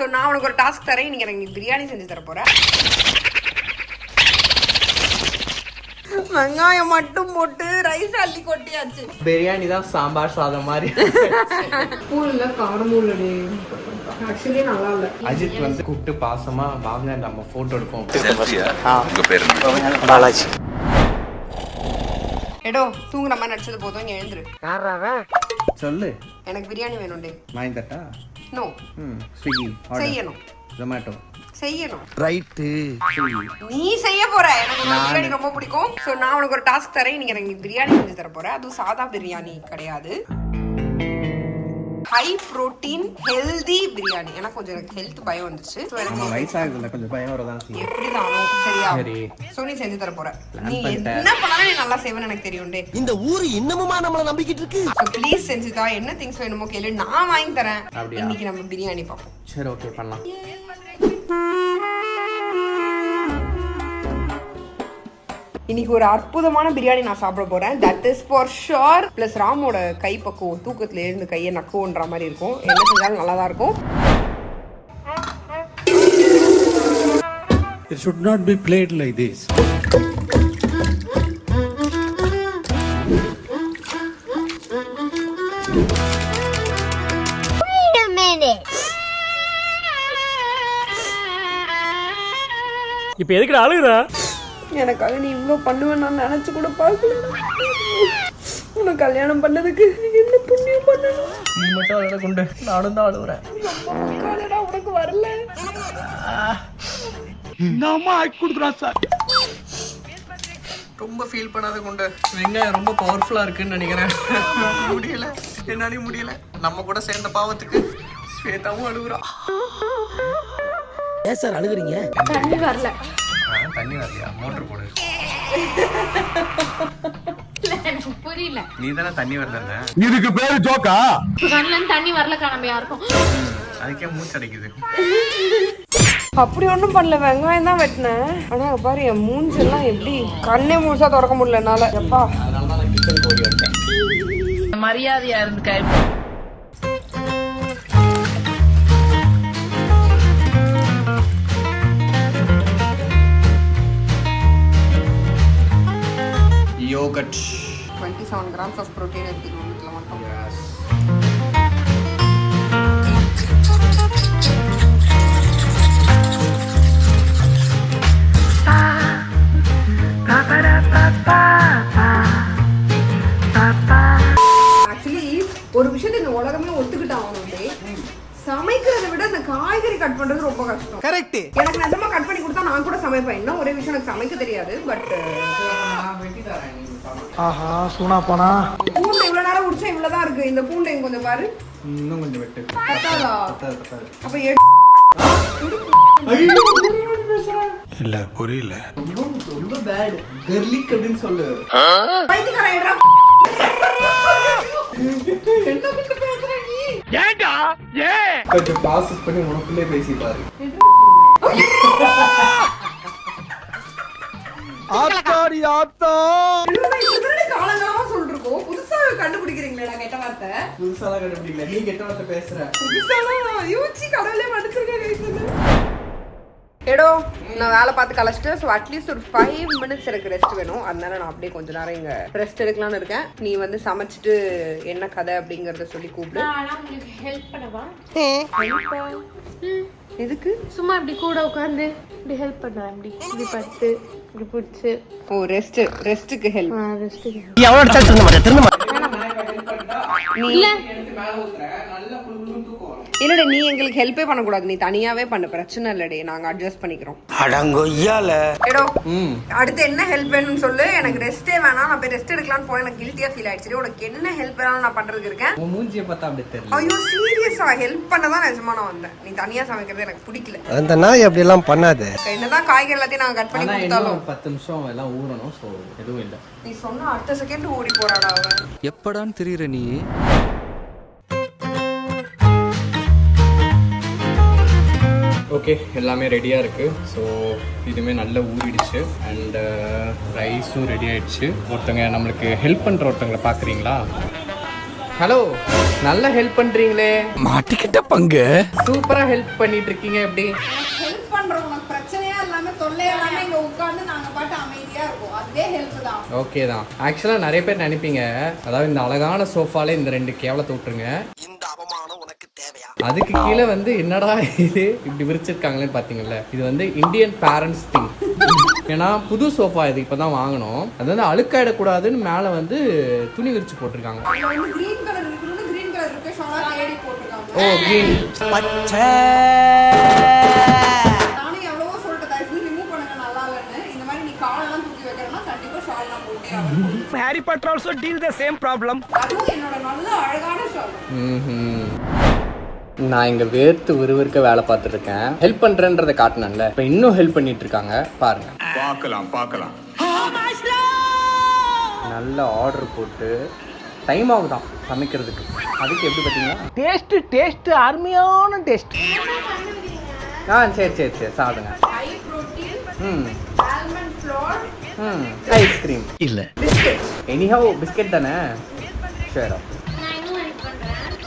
So நான் உனக்கு ஒரு டாஸ்க் தரேன், இன்னைக்கு எனக்கு பிரியாணி செஞ்சு தர போறேன். வெங்காயம் மட்டும் போட்டு ரைஸ் அள்ளி கொட்டியாச்சு. பிரியாணி தான் சாம்பார் சாதம் மாதிரி. பூல்ல காரமும் இல்லடி, ஆக்சுவலி நல்லா இல்ல. அஜித் வந்து கூப்பிட்டு பாசமா வாங்க நம்ம போட்டோ எடுப்போம். உங்க பேர் என்ன? பாலாஜி. எடோ தூங்குற மாதிரி நடிச்சது போதும், இங்க எழுந்துரு. சொல்லு. எனக்கு பிரியாணி வேணும்டே. வாங்கி தட்டா? நோ. ஸ்விக்கி செய்யணும். ஜொமேட்டோ செய்யணும். ரைட்டு. நீ செய்ய போற. எனக்கு பிரியாணி ரொம்ப பிடிக்கும். ஸோ நான் உனக்கு ஒரு டாஸ்க் தரேன், இன்னைக்கு எனக்கு பிரியாணி செஞ்சு தர போறேன். அதுவும் சாதா பிரியாணி கிடையாது, ஹை புரோட்டீன் ஹெல்தி பிரியாணி. எனக்கு கொஞ்சம் ஹெல்த் பயம் வந்துச்சு. வயசாகுதுல கொஞ்சம் பயம் வரதான் செய்யும். எப்படிதானோ சரியா? சரி. சோ நீ செஞ்சு தர போற. நீ என்ன பண்ணாலும் நீ நல்லா செய்வேன்னு எனக்கு தெரியும்டே. இந்த ஊரு இன்னமுமா நம்மள நம்பிக்கிட்டு இருக்கு. சோ ப்ளீஸ் செஞ்சுதா. என்ன திங்ஸ் வேணுமோ கேளு, நான் வாங்கி தரேன். இன்னைக்கு நம்ம பிரியாணி பார்ப்போம். சரி ஓகே பண்ணலாம். இன்னைக்கு ஒரு அற்புதமான பிரியாணி நான் சாப்பிட போறேன். That is for sure. Plus ராமோட கை பக்குவம், தூக்கத்துல இருந்து கையை நக்குன்ற மாதிரி இருக்கும். என்ன செஞ்சாலும் நல்லா தான் இருக்கும். It should not be played like this. Wait a minute. இப்ப எதுக்கு அழுகுறா? எனக்காக நீ இவ்வளோ பண்ணுவேன் நான் நினைச்சு கூட பார்க்கல. உனக்கு கல்யாணம் பண்ணதுக்கு என்ன புண்ணியம் பண்ணணும்? நீ மட்டும் அழக கொண்டு நானும் தான் அழுகுறேன். உனக்கு வரல. ரொம்ப ஃபீல் பண்ணாத கொண்டு. வெங்காயம் ரொம்ப பவர்ஃபுல்லா இருக்குன்னு நினைக்கிறேன். முடியல, என்னாலையும் முடியல. நம்ம கூட சேர்ந்த பாவத்துக்கு ஸ்வேதாவும் அழுகுறா. ஏன் சார் அழுகுறீங்க? தண்ணி வரல. தண்ணி வரலையா? மோட்டர் போடு. எனக்கு புரியல. நீ தானே தண்ணி வரல. இதுக்கு பேரு ஜோக்கா? கண்ணுல தண்ணி வரலக்கா, நம்ம யாருக்கும். அதுக்கே மூச்சு அடைக்குது. அப்படி ஒன்றும் பண்ணல, வெங்காயம் தான் வெட்டினேன். ஆனா பாரு என் மூஞ்செல்லாம் எப்படி கண்ணே முழுசா திறக்க முடியல என்னால. எப்பா அதனால தான் கிச்சன் ஓடி வந்துட்டேன். மரியாதையா இருந்துக்க. Yogurt. 27 grams of protein இருக்குது வீட்டில் மட்டும். ஆக்சுவலி ஒரு விஷயத்தை இந்த உலகமே ஒத்துக்கிட்டாங்க. சமைக்கிறத விட இந்த காய்கறி கட் பண்றது ரொம்ப கஷ்டம். கரெக்ட். எனக்கு நிஜமா கட் பண்ணி கொடுத்தா நான் கூட சமைப்பேன். இன்னும் ஒரே விஷயம், எனக்கு சமைக்க தெரியாது. பட் ஆஹா சூனா போனா. பூண்டு இவ்வளவு நேரம் உடிச்சா இவ்வளவுதான் இருக்கு. இந்த பூண்டை கொஞ்சம் பாரு. இன்னும் கொஞ்சம் வெட்டு. பத்தாதா? அப்ப இல்ல புரியல. ரொம்ப பேட். கர்லிக் அப்படின்னு சொல்லு. பைத்தியக்காரன் ஏடா. என்ன பண்ணி பேசுற நீ? ஏண்டா ஏ கொஞ்சம் ப்ராசஸ் பண்ணி உனக்குள்ளே பேசி பாரு. ஆத்தாடி ஆத்தா. காலங்காலமா சொல்லிருக்கோம், புதுசா கண்டுபிடிக்கிறீங்களா கெட்ட வார்த்தை? புதுசாலாம் கண்டுபிடிக்கல, நீ கெட்ட வார்த்தை பேசுற. புதுசாலாம் யூச்சி கடவுளே மன்னிச்சிருக்கேன். எடோ நான் வேலை பார்த்து கழிச்சிட்டு, ஸோ அட்லீஸ்ட் ஒரு 5 minutes எனக்கு ரெஸ்ட் வேணும். அதனால நான் அப்படியே கொஞ்ச நேரம் இங்க ரெஸ்ட் எடுக்கலாம்னு இருக்கேன். நீ வந்து சமைச்சிட்டு என்ன கதை அப்படிங்கறத சொல்லி கூப்பிடு. நான் உங்களுக்கு ஹெல்ப் பண்ணவா? எதுக்கு? சும்மா இப்படி கூட உட்காந்து இப்படி ஹெல்ப் பண்ணுவேன். இப்படி படுத்து இப்படி பிடிச்சி. ஓ ரெஸ்ட்டுக்கு ஹெல்ப். ரெஸ்ட்டுக்கு எவ்வளோ அடிச்சா திரும்ப மாட்டேன், திரும்ப மாட்டேன். இல்ல இல்லடே, நீ எங்களுக்கு ஹெல்ப்பே பண்ணக்கூடாது. நீ தனியாவே பண்ண, பிரச்சனை இல்லடே, நாங்க அட்ஜஸ்ட் பண்ணிக்கிறோம். அடங்கொய்யால. எடோ அடுத்து என்ன ஹெல்ப் வேணும்னு சொல்லு. எனக்கு ரெஸ்டே வேணாம், நான் போய் ரெஸ்ட் எடுக்கலாம்னு போனேன். எனக்கு கில்ட்டியா ஃபீல் ஆயிடுச்சு. உனக்கு என்ன ஹெல்ப் வேணாலும் நான் பண்றதுக்கு இருக்கேன். உன் மூஞ்சியை பார்த்தா அப்படி தெரியல. ஐயோ சீரியஸா ஹெல்ப் பண்ணதான் நிஜமா நான் வந்தேன். நீ தனியா சமைக்கிறது எனக்கு பிடிக்கல. அந்த நாய் அப்படி எல்லாம் பண்ணாது. என்னதான் காய்கறி எல்லாத்தையும் நாங்க கட் பண்ணி ஆனா இன்னும் கொடுத்தாலும் ஒரு 10 நிமிஷம் எல்லாம் ஊறணும். ஸோ எதுவும் இல்லை. நீ சொன்ன அடுத்த செகண்ட் ஓடி போறாடா அவன். எப்படான்னு தெரியுற நீ. ஓகே எல்லாமே ரெடியாக இருக்குது. ஸோ இதுவுமே நல்லா ஊறிடுச்சு. அண்டு ரைஸும் ரெடி ஆகிடுச்சு. ஒருத்தங்க நம்மளுக்கு ஹெல்ப் பண்ணுற ஒருத்தங்களை பார்க்குறீங்களா? ஹலோ, நல்ல ஹெல்ப் பண்றீங்களே. மாட்டிக்கிட்ட பங்கு. சூப்பரா ஹெல்ப் பண்ணிட்டு இருக்கீங்க. எப்படி ஹெல்ப் பண்றோம், உனக்கு பிரச்சனையா இல்லாம தொல்லையா இல்லாம இங்க உட்கார்ந்து நாங்க பாட்டு அமைதியா இருக்கோம், அதே ஹெல்ப் தான். ஓகே தான். ஆக்சுவலா நிறைய பேர் நினைப்பீங்க, அதாவது இந்த அழகான சோஃபால இந்த 2 கேவலத்தை விட்டுருங்க, இந்த அவமானம் உனக்கு தேவையா? அதுக்கு கீழே வந்து என்னடா இது இப்படி விரிச்சிருக்காங்களேன்னு பாத்தீங்கல்ல, இது வந்து இந்தியன் பேரண்ட்ஸ் திங். ஏன்னா புது சோஃபா இது இப்பதான் வாங்கணும், அது வந்து அழுக்காயிடக்கூடாதுன்னு மேல வந்து துணி விரிச்சு போட்டிருக்காங்க. கிரீன் கலர் இருக்கணும்னு கிரீன் கலர் இருக்க ஷாலா தேடி போட்டுருக்காங்க. ஓ கிரீன். பச்சை. நானும் எவ்வளவோ சொல்லிட்டு தயவு செஞ்சு ரிமூவ் பண்ணுங்க நல்லா இல்லைன்னு. இந்த மாதிரி நீ காலெல்லாம் தூக்கி வைக்கிறேன்னா கண்டிப்பா ஷால் நான் போட்டே ஆகணும். Harry Potter also deal the same problem. அதுவும் என்னோட நல்ல அழகான ஷால். நான் இங்க வேர்த்து விறுவிறுக்க வேலை பார்த்துட்டு இருக்கேன். ஹெல்ப் பண்றேன்றதை காட்டினேன்ல, இப்ப இன்னும் ஹெல்ப் பண்ணிட்டு இருக்காங்க பாருங்க. பார்க்கலாம். நல்ல ஆர்டர் போட்டு டைம் ஆகுதான் சமைக்கிறதுக்கு. அதுக்கு எப்படி பார்த்தீங்கன்னா டேஸ்ட் அருமையான டேஸ்ட். சரி சாப்பிடுங்க. High protein, almond flour, ice cream இல்ல பிஸ்கட். எனிஹவ் பிஸ்கெட் தானே. சரி,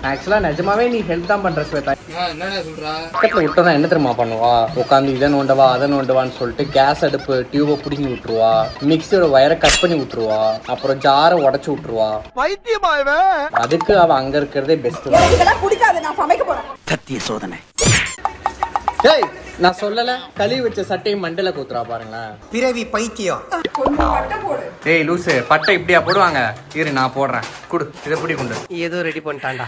ஆக்சுவலா நிஜமாவே நீ ஹெல்ப் தான் பண்ற ஸ்வேதா. என்னடா சொல்றா? பக்கத்துல விட்டோம்னா என்ன தெரியுமா பண்ணுவா? உட்காந்து இதை நோண்டவா அதை நோண்டவான்னு சொல்லிட்டு கேஸ் அடுப்பு டியூபை பிடிங்கி விட்டுருவா, மிக்சியோட வயரை கட் பண்ணி விட்டுருவா, அப்புறம் ஜாரை உடச்சு விட்டுருவா. வைத்தியமாவே. அதுக்கு அவ அங்க இருக்கிறதே பெஸ்ட். இதெல்லாம் பிடிக்காது, நான் சமைக்க போறேன். சத்திய சோதனை. ஏய், நான் சொல்லல, கழுவி வச்ச சட்டையை மண்டல குத்துறா பாருங்களேன். பிறவி பைத்தியம். கொஞ்சம் பட்டை போடு. ஏய் லூசு, பட்டை இப்படியா போடுவாங்க? இரு நான் போடுறேன், குடு இதை பிடி கொண்டு. ஏதோ ரெடி பண்ணிட்டான்டா.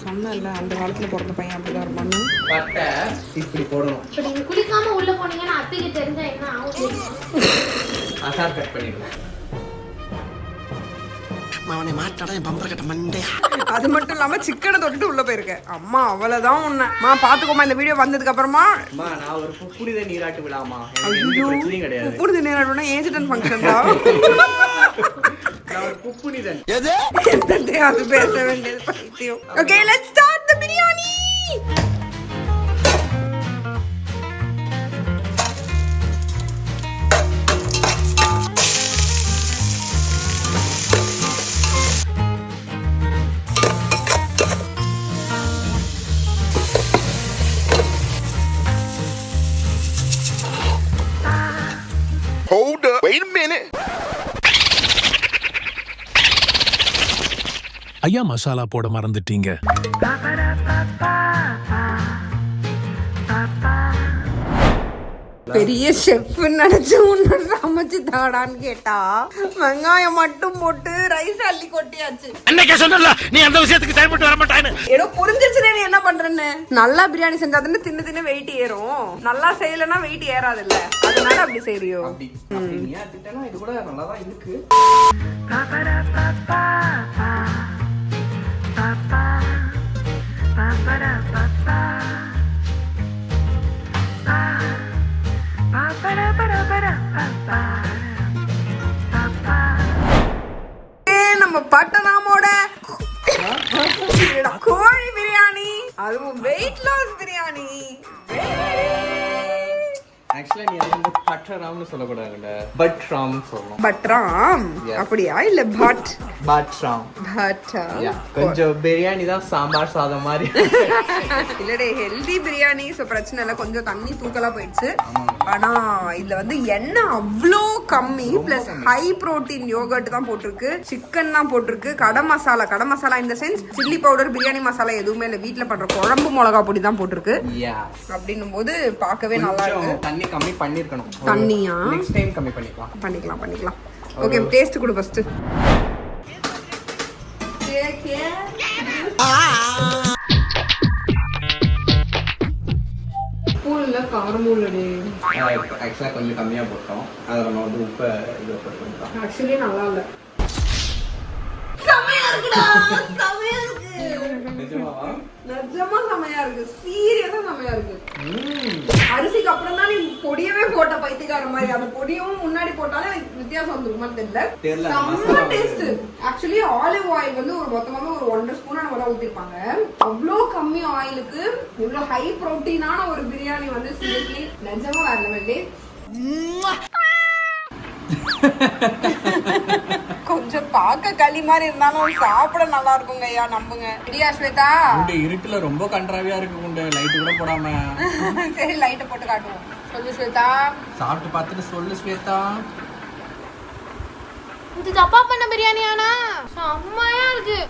சொன்னல அந்த காலத்துல பிறந்த பையன் அப்படிதான் இருப்பான்னு. பட்டை இப்படி போடணும். இப்ப நீங்க குளிக்காம உள்ள போனீங்கன்னா அத்தைக்கு தெரிஞ்சா என்ன ஆகும்? அசார் கட் பண்ணிடுவோம். அவனை மாட்டாடா என் பம்பர கட்ட மண்டையா. அது மட்டும் இல்லாம சிக்கனை தொட்டுட்டு உள்ள போயிருக்கேன். அம்மா அவ்வளவுதான் உன்னை. பாத்துக்கோமா, இந்த வீடியோ வந்ததுக்கு அப்புறமா. அம்மா நான் ஒரு புனித நீராட்டு விழாமா, எனக்கு எந்த பிரச்சனையும் கிடையாது. புரிஞ்சு நேரம் ஏஜென்ட் ஃபங்க்ஷன் தான். நான் ஒரு புனிதன். எது? எந்த அது பேச வேண்டியது பைத்தியம். Okay, let's start the biryani. Hold up. Wait a minute. ஐயா மசாலா போட மறந்துட்டீங்க. பெரிய ஷெஃப் நினைச்சு உன்ன சமைச்சு தாடான்னு கேட்டா வெங்காயம் மட்டும் போட்டு ரைஸ் அள்ளி கொட்டியாச்சு. அன்னைக்கே சொன்னல நீ அந்த விஷயத்துக்கு செயல்பட்டு வர மாட்டான்னு. ஏதோ புரிஞ்சிருச்சுனே நீ என்ன பண்றன்னு. நல்லா பிரியாணி செஞ்சாதானே தின்னு வெயிட் ஏறும். நல்லா செய்யலன்னா வெயிட் ஏறாது இல்ல, அதனால அப்படி செய்றியோ? அப்படி நீ ஏத்திட்டேன்னா இது கூட நல்லா தான் இருக்கு. நம்ம பட்டனாமோட கோழி பிரியாணி, அதுவும் வெயிட் லாஸ் பிரியாணி. ஆக்சுவலா நீ அது வந்து பட்ராம்னு சொல்லக்கூடாதுங்க, பட்ராம் சொல்லணும். பட்ராம் அப்படியா? இல்ல பட் பட்ராம். பட்டா கொஞ்சம் பிரியாணி தான் சாம்பார் சாதம் மாதிரி. இல்லடே, ஹெல்தி பிரியாணி, சோ பிரச்சனை இல்ல. கொஞ்சம் தண்ணி தூக்கலா போயிடுச்சு. ஆனா இதுல வந்து எண்ணெய் அவ்வளோ கம்மி, பிளஸ் ஹை புரோட்டீன் யோகர்ட் தான் போட்டிருக்கு, சிக்கன் தான் போட்டிருக்கு, கடை மசாலா இந்த sense chilli powder, biryani masala எதுவுமே இல்ல, வீட்டுல பண்ற குழம்பு மிளகா பொடி தான் போட்டிருக்கு. அப்படின்னும் போது பார்க்கவே நல்லா இருக்கு. தண்ணி கம்மி பண்ணிருக்கணும். தண்ணியா? நெக்ஸ்ட் டைம் கம்மி பண்ணிக்கலாம். ஓகே, டேஸ்ட் கொடு ஃபர்ஸ்ட். பூல்ல காரமூலடி. ஆக்சுவலா கொஞ்சம் கம்மியா போட்டோம், அதை நம்ம வந்து உப்பை இது போட்டுக்கலாம். ஆக்சுவலி நல்லா இல்ல. செமையா இருக்குடா, செமையா இருக்கு. நிஜமா செமையா இருக்கு, சீரியஸா செமையா இருக்கு. அரிசிக்கு அப்புறம் தான் நீ பொடியவே போட்ட பைத்தியக்கார மாதிரி. அந்த பொடியும் முன்னாடி போட்டாலும் எனக்கு வித்தியாசம் வந்துருக்குமான்னு தெரியல. செம்ம டேஸ்ட். ஆக்சுவலி ஆலிவ் ஆயில் வந்து ஒரு மொத்தமாவே ஒரு 1.5 ஸ்பூன் நம்ம தான் ஊத்திருப்பாங்க. அவ்வளோ கம்மி ஆயிலுக்கு இவ்வளோ ஹை புரோட்டீனான ஒரு பிரியாணி வந்து சீரியஸ்லி நிஜமா வேற லெவல்லே. கொஞ்சம் பார்க்க களி மாதிரி இருந்தாலும் சாப்பிட நல்லா இருக்குங்க ஐயா, நம்புங்க. ரெடியா ஸ்வேதா? இருட்டுல ரொம்ப கன்றாவியா இருக்கு குண்டு, லைட் கூட போடாம. சரி லைட்டை போட்டு காட்டுவோம். சொல்லு ஸ்வேதா. சாப்பிட்டு பார்த்துட்டு சொல்லு ஸ்வேதா. இது தப்பா பண்ண பிரியாணியானா செம்மையா இருக்கு.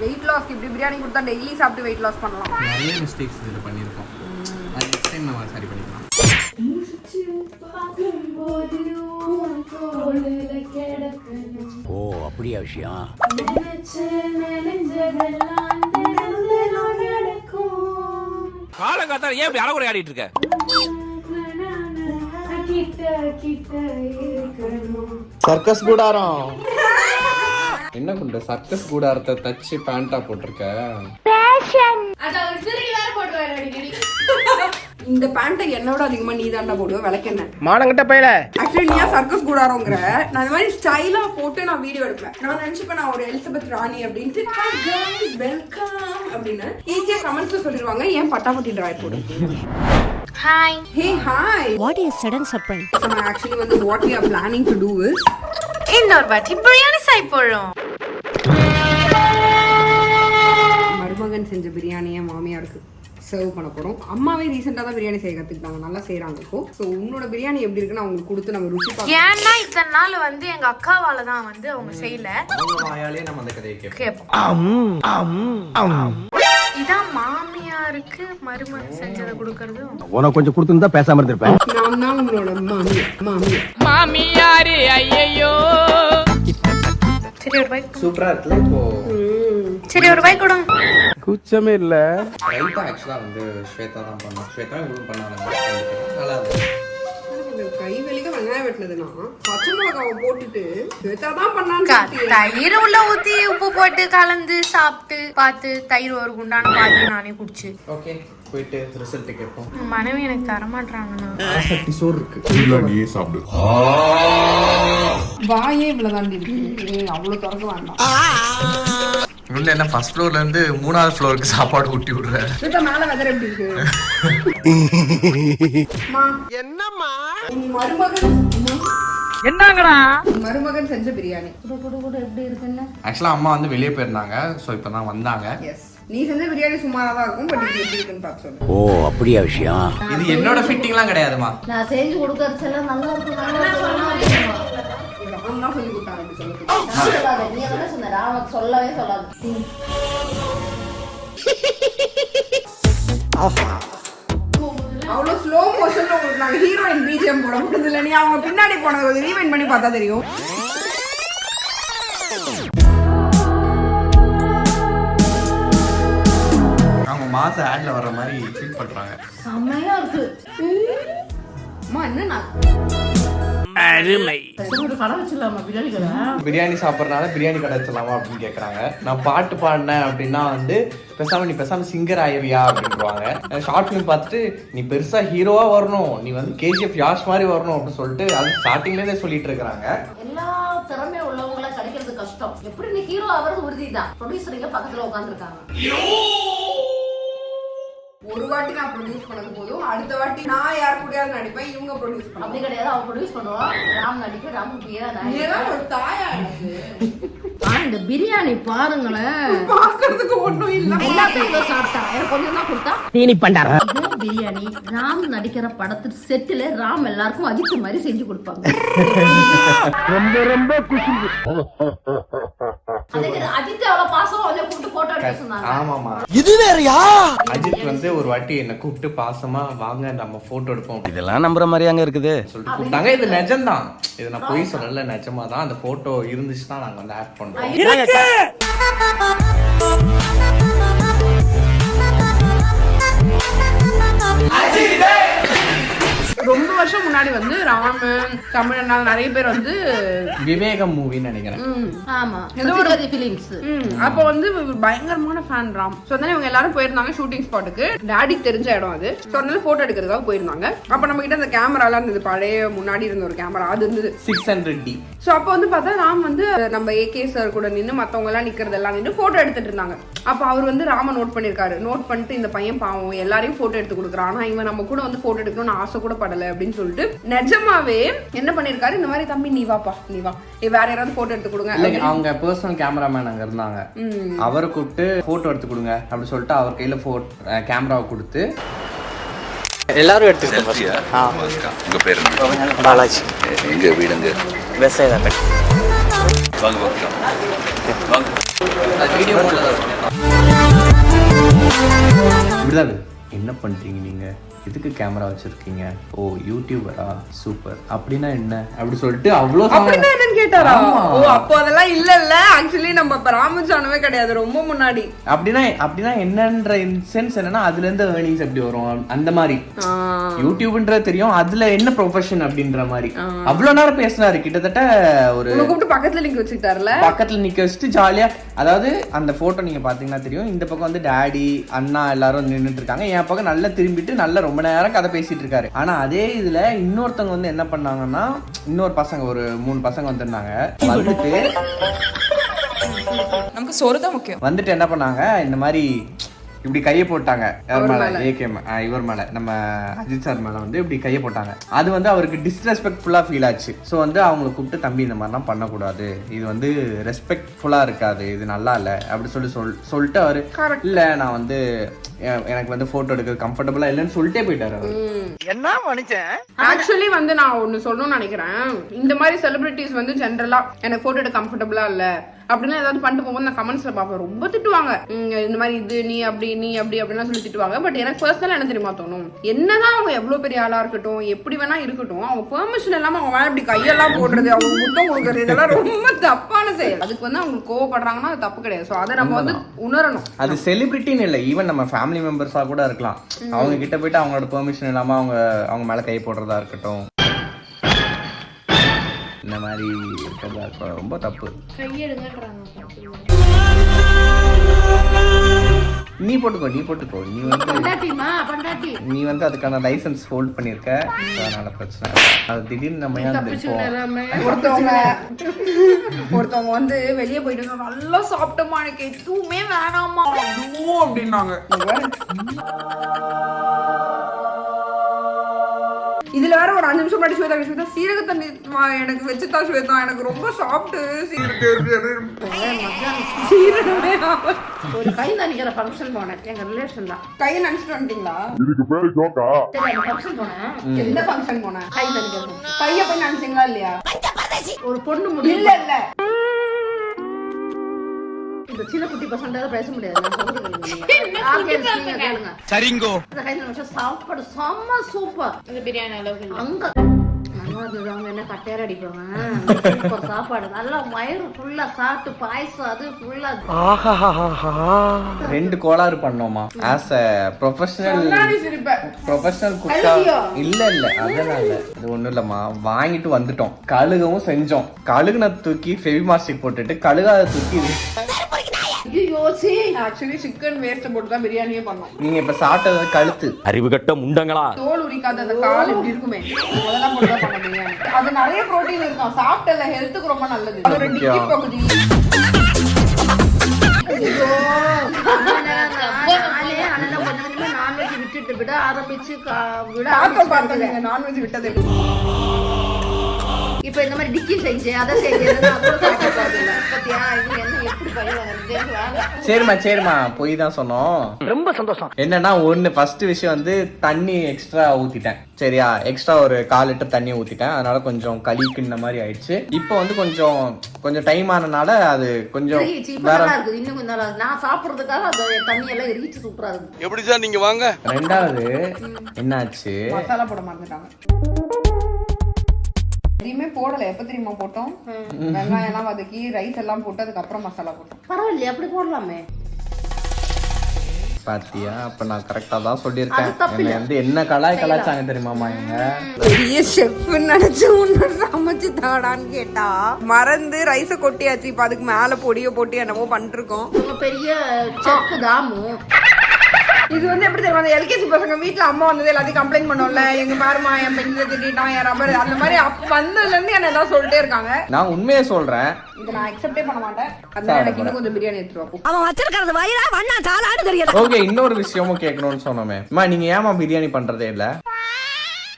வெயிட் லாஸ்க்கு இப்படி பிரியாணி கொடுத்தா டெய்லி சாப்பிட்டு வெயிட் லாஸ் பண்ணலாம். நிறைய மிஸ்டேக்ஸ் இதில் பண்ணியிருக்கோம். அது நெக்ஸ்ட் டைம் நம்ம சரி பண்ணிக்கலாம். ஓ அப்படியா விஷயம். காலங்காத்தால ஏன் இப்படி அறகுறை ஆடிட்டு இருக்க? சர்க்கஸ் கூடாரம். என்ன குண்டு சர்க்கஸ் கூடாரத்தை தச்சு பேண்டா போட்டிருக்க? இந்த பேண்ட்டை என்னோட அதிகமா நீ தாண்டா போடுவ, விளக்கென்ன மானங்கிட்ட பையல. ஆக்சுவலி நீயா சர்க்கஸ் கூடாரோங்கிற. நான் இந்த மாதிரி ஸ்டைலா போட்டு நான் வீடியோ எடுப்பேன். நான் நினைச்சுப்பேன் நான் ஒரு எலிசபெத் ராணி அப்படின்ட்டு வெல்கம் அப்படின்னு ஈஸியா கமெண்ட்ஸ்ல சொல்லிடுவாங்க. ஏன் பட்டாபட்டி டிராய் போடு. Hi. Hey hi. What is sudden surprise? So actually வந்து what we are planning to do is இன்னொரு வாட்டி பிரியாணி சாப்பிடுறோம். மருமகன் செஞ்ச பிரியாணியை மாமியாருக்கு சர்வ் பண்ண போறோம். அம்மாவே ரீசெண்டா தான் பிரியாணி செய்ய கத்துக்கிட்டாங்க, நல்லா செய்யறாங்க இப்போ. சோ உன்னோட பிரியாணி எப்படி இருக்குன்னு அவங்களுக்கு கொடுத்து நம்ம ருசி பார்க்கலாம். ஏன்னா இத்தனை நாள் வந்து எங்க அக்காவால தான் வந்து அவங்க செய்யல. அவங்க வாயாலே நம்ம அந்த கதையை கேட்போம். இதான் மாமியாருக்கு மருமகன் செஞ்சதை கொடுக்கறது. உனக்கு கொஞ்சம் கொடுத்துருந்தா பேசாம இருந்திருப்பேன். நான் தான் உங்களோட மாமியார். மாமியாரு ஐயோ. சரி ஒரு பைக். சூப்பரா இருக்குல்ல இப்போ. சரி ஒரு பைக் கொடுங்க. குச்சமே இல்ல. ரைட்டா ஆக்சுவலா வந்து ஸ்வேதா தான் பண்ணா. ஸ்வேதா இவ்வளவு பண்ணாங்க. நல்லா இருக்கு. கை வெளிக்க வெங்காயம் வெட்டினதுன்னா பச்சை மிளகாவை போட்டுட்டு ஸ்வேதா தான் பண்ணான்னு தயிர் உள்ள ஊத்தி உப்பு போட்டு கலந்து சாப்பிட்டு பார்த்து தயிர் ஒரு குண்டான பாதி நானே குடிச்சு. ஓகே போயிட்டு ரிசல்ட் கேட்போம். மனைவி எனக்கு தரமாட்டாங்கண்ணா. ஆசக்தி சோறு இருக்கு. நீயே சாப்பிடு. வாயே இவ்வளவு தாண்டி இருக்கு, அவ்வளவு திறக்க வேண்டாம். உள்ள என்ன ஃபர்ஸ்ட் ஃப்ளோர்ல இருந்து 3வது ஃப்ளோருக்கு சாப்பாடு ஊட்டி விடுற. ஸ்வேதா மேல வெதர் எப்படி இருக்கு? என்னம்மா மருமகன் என்னங்கடா மருமகன் செஞ்ச பிரியாணி எப்படி இருக்குன்னு. ஆக்சுவலா அம்மா வந்து வெளியே போயிருந்தாங்க. ஸோ இப்போ தான் வந்தாங்க. எஸ் நீ செஞ்ச பிரியாணி சுமாரா தான் இருக்கும், பட் இது எப்படி இருக்குன்னு பார்த்து சொல்லு. ஓ அப்படியா விஷயம். இது என்னோட ஃபிட்டிங்லாம் கிடையாதுமா. நான் செஞ்சு கொடுக்கறது எல்லாம் நல்லா இருக்கும். ராம் தான் சொல்லி கொடுத்தாங்க அப்படி சொல்லு. சொல்லாத, நீ என்ன சொன்ன? ராமக்கு சொல்லவே சொல்லாது. அவ்வளவு ஸ்லோ மோஷன்ல உங்களுக்கு நாங்க ஹீரோயின் பிஜிஎம் போட முடியல இல்ல. நீ அவங்க பின்னாடி போனது கொஞ்சம் ரீவைண்ட் பண்ணி பார்த்தா தெரியும். அவங்க மாச ஆட்ல வர்ற மாதிரி ஃபீல் பண்றாங்க. செம்மையா இருக்கு. அம்மா என்ன அருமை. ஒரு கடை வச்சிடலாமா பிரியாணி கடை? பிரியாணி சாப்பிட்றதுனால பிரியாணி கடை வச்சிடலாமா அப்படின்னு கேட்குறாங்க. நான் பாட்டு பாடினேன் அப்படின்னா வந்து பேசாம சிங்கர் ஆயிருவியா அப்படின்றாங்க. ஷார்ட் ஃபிலிம் பார்த்துட்டு நீ பெருசா ஹீரோவா வரணும், நீ வந்து கேஜிஎஃப் யாஷ் மாதிரி வரணும் அப்படின்னு சொல்லிட்டு அது ஸ்டார்டிங்லேருந்தே சொல்லிட்டு இருக்கிறாங்க. எல்லா திறமை உள்ளவங்கள கிடைக்கிறது கஷ்டம். எப்படி நீ ஹீரோ ஆகிறது உறுதிதான். ப்ரொடியூசருங்க பக்கத்துல உட்காந்துருக்காங்க. ஒரு வாட்டி நான் ப்ரொடியூஸ் பண்ணது போதும், அடுத்த வாட்டி நான் யார் கூடயாவது நடிப்பேன், இவங்க ப்ரொடியூஸ் அப்படி பண்ணுவாங்க. கிடையாது, அவன் ப்ரொடியூஸ் பண்ணுவான். ராம் நடிக்க, ராம் நீதான் ஒரு தாயா எனக்கு. இந்த பிரியாணி பாருங்களேன், பார்க்கறதுக்கு ஒண்ணும் இல்ல. எல்லாத்தையும் சாப்பிட்டா எனக்கு கொஞ்சம் தான் கொடுத்தா. தீனி பண்டார பிரியாணி ராம் நடிக்கிற படத்து செட்டுல ராம் எல்லாருக்கும் அஜித் மாதிரி செஞ்சு கொடுப்பாங்க. ரொம்ப ரொம்ப குஷி. அஜித் அவ்வளவு பாசம் அவனை கூப்பிட்டு போட்டோ எடுக்க சொன்னாங்க. ஆமாமா, இது வேறயா? அஜித் வந்து ஒரு வாட்டி என்ன கூப்பிட்டு பாசமா வாங்க நம்ம போட்டோ எடுப்போம் இதெல்லாம் நம்புற மாதிரியாங்க இருக்குது சொல்லிட்டு கூப்பிட்டாங்க. இது நிஜம்தான், இது நான் பொய் சொல்லல, நிஜமா தான். அந்த போட்டோ இருந்துச்சு தான் நாங்க வந்து ஆட் பண்றோம். ரொம்ப வருஷம் முன்னாடி வந்து ராம் தமிழ்னா நிறைய பேர் வந்து விவேகம் மூவின்னு நினைக்கிறேன். ஆமா, ஏதோ ஒரு ஃபிலிம்ஸ். அப்ப வந்து பயங்கரமான ஃபேன் ராம். சோ அதனால இவங்க எல்லாரும் போயிருந்தாங்க ஷூட்டிங் ஸ்பாட்டுக்கு. டாடிக்கு தெரிஞ்ச இடம் அது. சோ அதனால போட்டோ எடுக்கிறதுக்காக போயிருந்தாங்க. அப்ப நம்ம கிட்ட அந்த கேமராலாம் இருந்தது, பழைய முன்னாடி இருந்த ஒரு கேமரா அது இருந்தது, 600D. சோ அப்ப வந்து பார்த்தா ராம் வந்து நம்ம ஏகே சார் கூட நின்று மத்தவங்க எல்லாம் நிக்கிறதெல்லாம் நின்று போட்டோ எடுத்துட்டு இருந்தாங்க. அப்ப அவர் வந்து ராம நோட் பண்ணிருக்காரு. நோட் பண்ணிட்டு இந்த பையன் பாவம் எல்லாரையும் போட்டோ எடுத்து கொடுக்குறான், ஆனா இவன் நம்ம கூட வந்து போட்டோ எடுக்கணும்னு ஆசை கூட படல அப்படின்னு சொல்லிட்டு நிஜமாவே என்ன பண்ணிருக்காரு, இந்த மாதிரி தம்பி நீ வாப்பா நீ வா, வேற யாராவது போட்டோ எடுத்து கொடுங்க. இல்லைங்க, அவங்க பர்சனல் கேமராமேன் அங்க இருந்தாங்க, அவரை கூப்பிட்டு போட்டோ எடுத்து கொடுங்க அப்படி சொல்லிட்டு அவர் கையில கேமராவை கொடுத்து எல்லாரும் எடுத்துக்கிட்டோம். உங்க பேர் என்ன? பாலாஜி. எங்க வீடுங்க? விவசாயம் வாங்க வாங்க. வீடியோ இப்படிதான். என்ன பண்றீங்க நீங்க, எதுக்கு கேமரா வச்சிருக்கீங்க? ஓ யூடியூபரா, சூப்பர். அப்படின்னா என்ன அப்படி சொல்லிட்டு அவ்வளவு அப்படின்னா என்னன்னு கேட்டாரா? ஓ அப்போ அதெல்லாம் இல்ல ஆக்சுவலி நம்ம ராமஜானவே கிடையாது, ரொம்ப முன்னாடி. அப்படின்னா என்னன்ற சென்ஸ் என்னன்னா அதுல இருந்து ஏர்னிங்ஸ் எப்படி வரும் அந்த மாதிரி. யூடியூப்ன்றது தெரியும், அதுல என்ன ப்ரொஃபஷன் அப்படின்ற மாதிரி. அவ்வளவு நேரம் பேசினாரு, கிட்டத்தட்ட ஒரு கூப்பிட்டு பக்கத்துல நிக்க வச்சுக்கிட்டாருல, பக்கத்துல நிக்க வச்சுட்டு ஜாலியா. அதாவது அந்த போட்டோ நீங்க பாத்தீங்கன்னா தெரியும், இந்த பக்கம் வந்து டாடி அண்ணா எல்லாரும் நின்றுட்டு இருக்காங்க, என் பக்கம் நல்லா திரும்பிட்டு நல்லா ரொம்ப நேரம் கதை பேசிட்டு இருக்காரு. ஆனா அதே இதுல இன்னொருத்தவங்க வந்து என்ன பண்ணாங்கன்னா, இன்னொரு பசங்க ஒரு 3 பசங்க வந்திருந்தாங்க. வந்துட்டு நமக்கு சோறு தான் முக்கியம். வந்துட்டு என்ன பண்ணாங்க, இந்த மாதிரி இப்படி கையை போட்டாங்க. யார் மேல? ஏகேம் இவர் மேல, நம்ம அஜித் சார் மேல வந்து இப்படி கையை போட்டாங்க. அது வந்து அவருக்கு டிஸ்ரெஸ்பெக்ட்ஃபுல்லா ஃபீல் ஆச்சு. ஸோ வந்து அவங்களை கூப்பிட்டு தம்பி இந்த மாதிரிலாம் பண்ணக்கூடாது, இது வந்து ரெஸ்பெக்ட்ஃபுல்லா இருக்காது, இது நல்லா இல்லை அப்படி சொல்லிட்டு அவரு இல்ல நான் வந்து எனக்கு வந்து போட்டோ எடுக்கிறது கம்ஃபர்டபுளா இல்லைன்னு சொல்லிட்டே போயிட்டாரு அவரு. என்ன மனுஷன். ஆக்சுவலி வந்து நான் ஒண்ணு சொல்லணும்னு நினைக்கிறேன், இந்த மாதிரி செலிபிரிட்டிஸ் வந்து ஜென்ரலா எனக்கு போட்டோ எடுக்க கம்ஃபர்டபுளா இல்ல அப்படின்னா ஏதாவது பண்ணிட்டு போகும்போது நான் கமெண்ட்ஸ்ல பாப்பேன், ரொம்ப திட்டுவாங்க. இந்த மாதிரி இது நீ அப்படி அப்படின்னா சொல்லி திட்டுவாங்க. பட் எனக்கு பர்சனலா என்ன தெரியுமா தோணும், என்னதான் அவங்க எவ்வளவு பெரிய ஆளா இருக்கட்டும், எப்படி வேணா இருக்கட்டும், அவங்க பெர்மிஷன் இல்லாம அவங்க மேல இப்படி கையெல்லாம் போடுறது, அவங்க முத்தம் கொடுக்கறது, இதெல்லாம் ரொம்ப தப்பான செயல். அதுக்கு வந்து அவங்க கோவப்படுறாங்கன்னா அது தப்பு கிடையாது. ஸோ அதை நம்ம வந்து உணரணும். அது செலிபிரிட்டின்னு இல்லை, ஈவன் நம்ம ஃபேமிலி மெம்பர்ஸா கூட இருக்கலாம். அவங்க கிட்ட போயிட்டு அவங்களோட பெர்மிஷன் இல்லாம அவங்க மேல கை போடுறதா இருக்கட்டும், இந்த மாதிரி இருக்கிறதா இருக்கட்டும், ரொம்ப தப்பு. நீ போட்டுக்கோ நீ வந்து அதுக்கான லைசன்ஸ் ஹோல்ட் பண்ணிருக்க, அதனால பிரச்சனை. அது திடீர்னு நம்ம ஒருத்தவங்க வந்து வெளியே போயிட்டு நல்லா சாப்பிட்டோமா, எனக்கு எதுவுமே வேணாமா அப்படின்னாங்க. இதுல வேற ஒரு 5 நிமிஷம் முன்னாடி ஸ்வேதா சீரக தண்ணி எனக்கு வச்சுதா ஸ்வேதா, எனக்கு ரொம்ப சாப்பிட்டு ஒரு கை நடிக்கிற ஃபங்க்ஷன் போனேன், எங்க ரிலேஷன் தான். கையை நினைச்சிட்டு வந்துட்டீங்களா? இதுக்கு பேரு ஜோக்கா? ஃபங்க்ஷன் போனேன். எந்த ஃபங்க்ஷன் போனேன்? கை நடிக்கிறது. கையை போய் நினைச்சீங்களா இல்லையா? ஒரு பொண்ணு முடியல. இல்ல இந்த சின்ன குட்டி பசங்க பேச முடியாது, நான் சொல்றது கேளுங்க. சரிங்கோ. இந்த கை நிமிஷம் சாப்பாடு செம்ம சூப்பர். இந்த பிரியாணி அளவுக்கு அங்க நல்லா இருந்தது. அவங்க என்ன கட்டையார அடிப்பாங்க, சூப்பர் சாப்பாடு, நல்லா வயிறு ஃபுல்லா சாப்பிட்டு பாயசம் அது ஃபுல்லா. 2 கோளாறு பண்ணோமா ஆஸ் அ ப்ரொஃபஷனல் குக்கா. இல்ல அதனால இது ஒண்ணும் இல்லம்மா, வாங்கிட்டு வந்துட்டோம், கழுகவும் செஞ்சோம். கழுகுன தூக்கி ஃபெவிமாஸ்டிக் போட்டுட்டு கழுகாத தூக்கி ஆக்சுவலி சிக்கன் வேஸ்ட் போட்டு தான் பிரியாணியே பண்ணோம். நீங்க இப்ப சாப்பிட்டது கழுத்து. அறிவு கட்ட முண்டங்களா. தோல் உரிக்காத அந்த கால் இப்படி இருக்குமே, அதெல்லாம் போட்டு தான் பண்ண பிரியாணி. அது நிறைய புரோட்டீன் இருக்கும், சாப்பிட்டல ஹெல்த்துக்கு ரொம்ப நல்லது. ஒரு டிக்கி பகுதி நான்வெஜ் விட்டுட்டு விட ஆரம்பிச்சு நான்வெஜ் விட்டது. இப்ப இந்த மாதிரி டிக்கி செஞ்சு அதை செஞ்சு சரிம்மா போய் தான் சொன்னோம். ரொம்ப சந்தோஷம். என்னன்னா ஃபர்ஸ்ட் விஷயம் வந்து தண்ணி எக்ஸ்ட்ரா ஊத்திட்டேன். சரியா, எக்ஸ்ட்ரா ஒரு 1/4 லிட்டர் தண்ணி ஊத்திட்டேன், அதனால கொஞ்சம் களி கிண்ண மாதிரி ஆயிடுச்சு. இப்போ வந்து கொஞ்சம் டைம் ஆனனால அது கொஞ்சம் வேற இருக்கு. இன்னும் கொஞ்சம் நல்லா நான் சாப்பிடுறதுக்காக அந்த தண்ணி எல்லாம் எரிச்சு சூப்பரா இருக்கு. எப்படி சார் நீங்க வாங்க. ரெண்டாவது என்னாச்சு, மசாலா போட மறந்துட்டாங்க. எதுவுமே போடல. எப்ப தெரியுமா போட்டோம்? வெங்காயம் எல்லாம் வதக்கி ரைஸ் எல்லாம் போட்டு அதுக்கப்புறம் மசாலா போட்டோம். பரவாயில்லையே, அப்படி போடலாமே. பாத்தியா, அப்ப நான் கரெக்டா தான் சொல்லியிருக்கேன். என்ன கலாய்ச்சாங்க தெரியுமாமா, எங்க பெரிய ஷெஃப் நினைச்சு ஒன்னு சமைச்சு தாடான்னு கேட்டா மறந்து ரைஸ கொட்டியாச்சு. இப்ப அதுக்கு மேல பொடிய போட்டு என்னவோ பண்ணிருக்கோம். பெரிய செஃப் தாமு. இது வந்து எப்படி தெரியுமா, அந்த எல்கேஜி பசங்க வீட்டுல அம்மா வந்தது எல்லாத்தையும் கம்ப்ளைண்ட் பண்ணோம்ல, எங்க பாருமா என் பெண்ணை திட்டான், என் ரப்பர், அந்த மாதிரி வந்ததுல இருந்து என்ன ஏதாவது சொல்லிட்டே இருக்காங்க. நான் உண்மையை சொல்றேன், இதை நான் அக்செப்டே பண்ண மாட்டேன். அதனால எனக்கு இன்னும் கொஞ்சம் பிரியாணி எடுத்துருவோம். அவன் வச்சிருக்கிறது வயிறா வண்ணா சாலாடு தெரியாது. ஓகே, இன்னொரு விஷயமும் கேட்கணும்னு சொன்னோமே, நீங்க ஏமா பிரியாணி பண்றதே இல்ல?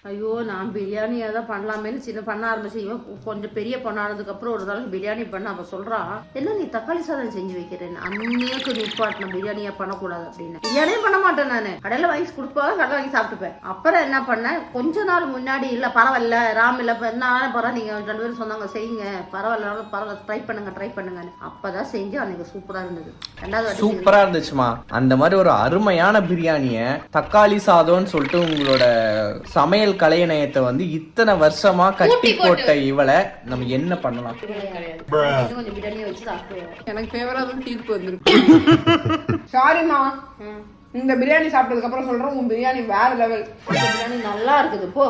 ஐயோ நான் பிரியாணியா தான் பண்ணலாமேன்னு சின்ன பண்ண ஆரம்பிச்சு. இவன் கொஞ்சம் பெரிய பண்ணானதுக்கு அப்புறம் ஒரு நாளைக்கு பிரியாணி பண்ண அப்ப சொல்றான், என்ன நீ தக்காளி சாதம் செஞ்சு வைக்கிறேன், அன்னைக்கு நிப்பாட்டின பிரியாணியா பண்ணக்கூடாது அப்படின்னு. பிரியாணியே பண்ண மாட்டேன் நானு, கடையில வாங்கி கொடுப்பேன், கடையில வாங்கி சாப்பிட்டுப்பேன். அப்புறம் என்ன பண்ணேன், கொஞ்ச நாள் முன்னாடி இல்ல பரவாயில்ல ராம் இல்ல என்ன பரவாயில்ல, நீங்க 2 பேரும் சொன்னாங்க செய்யுங்க, பரவாயில்ல ட்ரை பண்ணுங்க. அப்பதான் செஞ்சு அன்னைக்கு சூப்பரா இருந்தது. 2வது வாட்டி சூப்பரா இருந்துச்சுமா. அந்த மாதிரி ஒரு அருமையான பிரியாணிய தக்காளி சாதம்னு சொல்லிட்டு உங்களோட சமையல் கலைநயத்தை வந்து இத்தனை வருஷமா கட்டி போட்ட இவளை நம்ம என்ன பண்ணலாம்? கொஞ்சம் பிரியாணியை வச்சு சாப்பிடுவோம். எனக்கு ஃபேவரான தீர்ப்பு வந்திருக்கு. சாரிமா, இந்த பிரியாணி சாப்பிட்டதுக்கு அப்புறம் சொல்றேன், உன் பிரியாணி வேற லெவல். பிரியாணி நல்லா இருக்குது போ.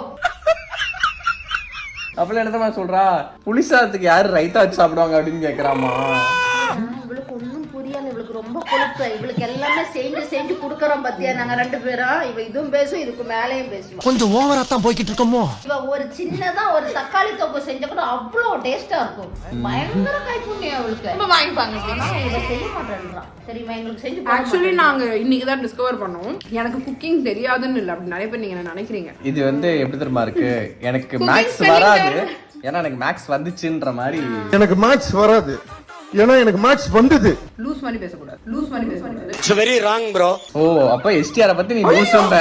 அப்பல என்னமா சொல்றா, புளிசாதத்துக்கு யாரு ரைத்தா வச்சு சாப்பிடுவாங்க அப்படின்னு கேக்குறாமா. இவளுக்கு ஒன்னும் புரியல, இவளுக்கு ரொம்ப கொழுப்பு. இவளுக்கு எல்லாமே செஞ்சு குடுக்கறோம் பத்தியா நாங்க 2 பேரும். இவ இதுவும் பேசும், இதுக்கு மேலேயும் பேசுவோம். கொஞ்சம் ஓவரா தான் போய்கிட்டு இருக்கோமோ. இவ ஒரு சின்னதா ஒரு தக்காளி தொக்கு செஞ்ச கூட அவ்வளவு டேஸ்டா இருக்கும். பயங்கர கைப்புண்ணியம் அவளுக்கு. ரொம்ப வாங்கிப்பாங்க. ஆனா இவ செய்ய மாட்டேன்றா தெரியுமா, எங்களுக்கு செஞ்சு ஆக்சுவலி நாங்க இன்னைக்கு தான் டிஸ்கவர் பண்ணோம். எனக்கு குக்கிங் தெரியாதுன்னு இல்லை, அப்படி நிறைய பேர் நீங்க நினைக்கிறீங்க. இது வந்து எப்படி தெரியுமா இருக்கு, எனக்கு மேக்ஸ் வராது, ஏன்னா எனக்கு மேக்ஸ் வந்துச்சுன்ற மாதிரி. எனக்கு மேட்ச் வராது, ஏன்னா எனக்கு மேட்ச் வந்தது. லூஸ் மாதிரி பேசக்கூடாது. Very wrong bro. ஓ அப்ப எஸ்டிஆர் பத்தி நீ லூஸ் சொல்ற.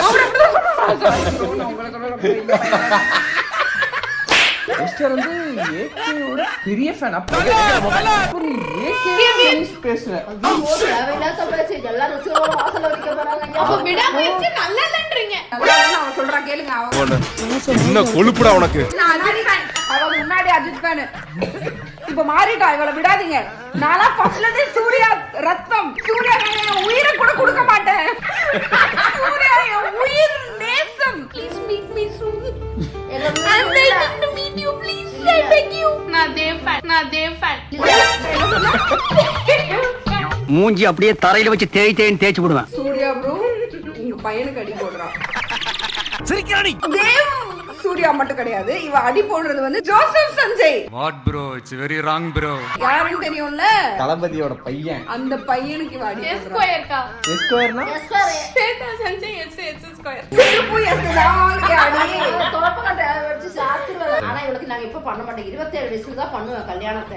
எஸ்டிஆர் வந்து ஏகேயோட பெரிய ஃபேன். அப்ப நீ ஏகே பேசுற. தேவையில்லாத பேசி எல்லாரும் ருசியோட வாசல்ல வைக்க போறாங்க. அப்ப விடாமுயற்சி நல்லா இல்லன்றீங்க. அவன் சொல்றா கேளுங்க. என்ன கொழுப்புடா உனக்கு. அவ முன்னாடி அஜித் ஃபேன், இப்ப மாறிட்டா. இவளை விடாதீங்க. நானா ஃபர்ஸ்ட்ல இருந்து சூர்யா ரத்தம், சூர்யா என் உயிரை கூட கொடுக்க மாட்டேன். சூர்யா என் உயிர் நேசம். Please meet me soon. I'm waiting to meet you, please. I beg you. நான் தேவ் ஃபேன். மூஞ்சி அப்படியே தரையில வச்சு தேய்ச்சு விடுவேன். சூர்யா ப்ரோ உங்க பையனுக்கு அடி போடுறான். சிரிக்கிறானி. தேவ் சூர்யா மட்டும் கிடையாது, இவ அடி போடுறது வந்து Joseph Sanjay. What bro, it's very wrong bro. யாருன்னு தெரியும்ல, தளபதியோட பையன். அந்த பையனுக்கு இவ அடி போடுறான். ஸ்கொயர் கா. எஸ் ஸ்கொயர்னா சேட்டா சஞ்சய் எஸ் ஸ்கொயர். திருப்பு எஸ் தான் அவனுக்கு அடி. தோப்பக்கட்டை வச்சு சாத்துருவாங்க. ஆனா இவளுக்கு நாங்க இப்ப பண்ண மாட்டோம். 27 வயசுல தான் பண்ணுவேன் கல்யாணத்தை.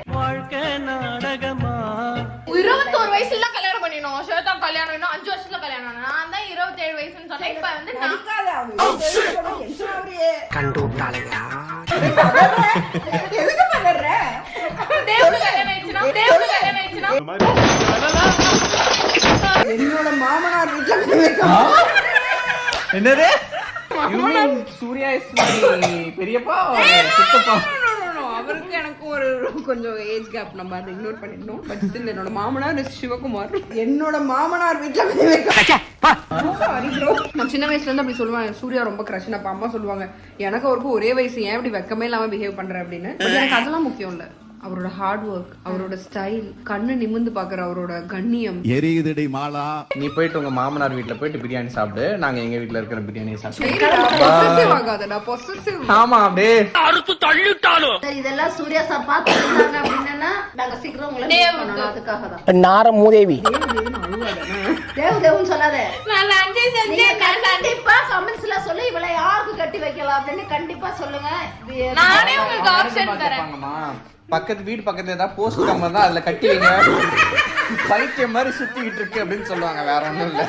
21 வயசுல கல்யாணம் பண்ணினோம். ஸ்வேதா கல்யாணம் இன்னும் 5 வருஷத்துல கல்யாணம். நான் தான் 27 வயசுன்னு சொன்னேன். இப்ப வந்து நான் நடிக்காத அவன் டென்ஷன் ஆவறியே. கண்டு விட்டாளையா. எதுக்கு பண்ற? தேவ் கல்யாணம் ஆயிடுச்சுனா என்னோட மாமனார் வீட்டுல என்னது? சூர்யா இஸ் பெரியப்பா சித்தப்பா. அவருக்கு எனக்கு ஒரு கொஞ்சம் ஏஜ் கேப், நம்ம அதை இக்னோர் பண்ணிடணும். பட் ஸ்டில் என்னோட மாமனார் சிவகுமார். என்னோட மாமனார் வீட்டுல சாரி ப்ரோ. நான் சின்ன வயசுல இருந்து அப்படி சொல்லுவேன், சூர்யா ரொம்ப கிரஷ். அப்ப அம்மா சொல்லுவாங்க, எனக்கு அவருக்கு ஒரே வயசு, ஏன் இப்படி வெக்கமே இல்லாம பிஹேவ் பண்ற அப்படின்னு. எனக்கு அதெல்லாம் முக்கியம் இல்ல. அவரோட ஹார்ட் ஒர்க், அவரோட ஸ்டைல், கண்ணு நிமிந்து பாக்குற அவரோட கண்ணியம். எரியுதடி மாலா. நீ போயிட்டு உங்க மாமனார் வீட்டுல போயிட்டு பிரியாணி சாப்பிடு, நாங்க எங்க வீட்டுல இருக்கிற பிரியாணி சாப்பிடுவோம். பொசசிவ் ஆகாதடா, பொசசிவ். ஆமா அப்படியே அறுத்து தள்ளிட்டாலும். சரி இதெல்லாம் சூர்யா சார் பாத்துட்டாங்க அப்படின்னா நாங்க சீக்கிரம் உங்களை மீட் பண்ணணும். அதுக்காக தான். நார மூதேவி. தேவ்னு சொல்லாத. நான் அஞ்சய் நீங்க செஞ்சேன். கண்டிப்பா கமெண்ட்ஸ்ல சொல்லி இவளை யாருக்கு கட்டி வைக்கலாம் அப்படின்னு கண்டிப்பா சொல்லுங்க. நானே உங்களுக்கு ஆப்ஷன் தரேன். வாங்கம்மா. பக்கத்து வீடு பக்கத்துல ஏதாவது போஸ்ட் கம்பர் தான், அதுல கட்டி வைங்க. பைத்தியம் மாதிரி சுத்திக்கிட்டு இருக்கு அப்படின்னு சொல்லுவாங்க, வேற ஒண்ணும் இல்ல.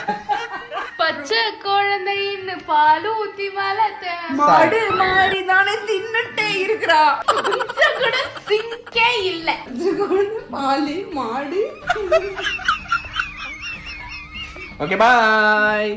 பச்சை குழந்தைன்னு பால் ஊத்தி வளர்த்தேன். மாடு மாறி தானே தின்னுட்டே இருக்கிறா. கொஞ்சம் கூட சிங்கே இல்ல. பாலு மாடு. Okay bye.